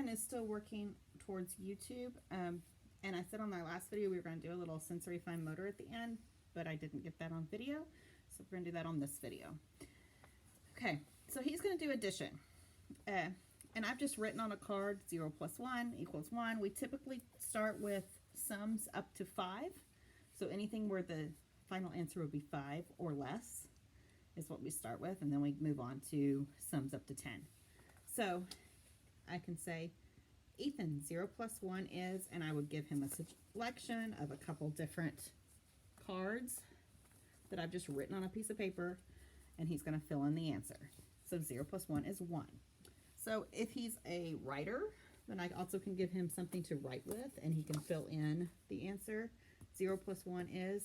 Ethan is still working towards YouTube. And I said on my last video we were going to do a little sensory fine motor at the end, but I didn't get that on video. So we're going to do that on this video. Okay, so he's going to do addition. And I've just written on a card 0 plus 1 equals 1. We typically start with sums up to 5. So anything where the final answer would be 5 or less is what we start with. And then we move on to sums up to 10. So I can say, Ethan, 0 plus 1 is, and I would give him a selection of a couple different cards that I've just written on a piece of paper, and he's going to fill in the answer. So 0 plus 1 is 1. So if he's a writer, then I also can give him something to write with, and he can fill in the answer. 0 plus 1 is,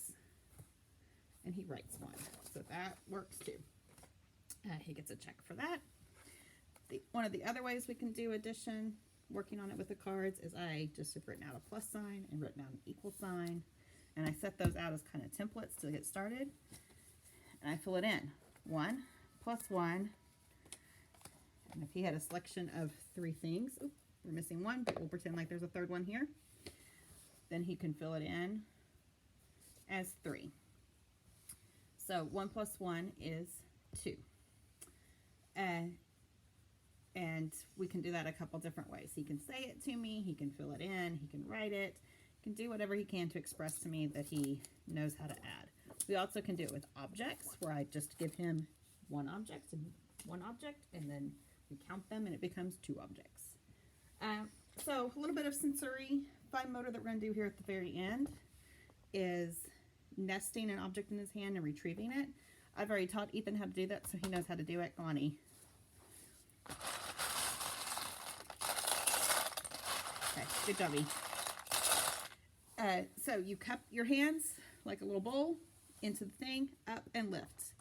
and he writes 1. So that works too. He gets a check for that. One of the other ways we can do addition, working on it with the cards, is I just have written out a plus sign and written out an equal sign. And I set those out as kind of templates to get started. And I fill it in. 1 plus 1. And if he had a selection of 3 things, oops, we're missing 1, but we'll pretend like there's a third one here. Then he can fill it in as 3. So 1 plus 1 is 2. And we can do that a couple different ways. He can say it to me, he can fill it in, he can write it, he can do whatever he can to express to me that he knows how to add. We also can do it with objects, where I just give him one object, and then we count them, and it becomes 2 objects. So a little bit of sensory fine motor that we're going to do here at the very end is nesting an object in his hand and retrieving it. I've already taught Ethan how to do that, so he knows how to do it. Lonnie. Okay, good job, E. So you cup your hands like a little bowl into the thing, up and lift.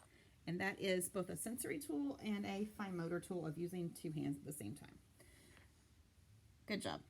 And that is both a sensory tool and a fine motor tool of using 2 hands at the same time. Good job.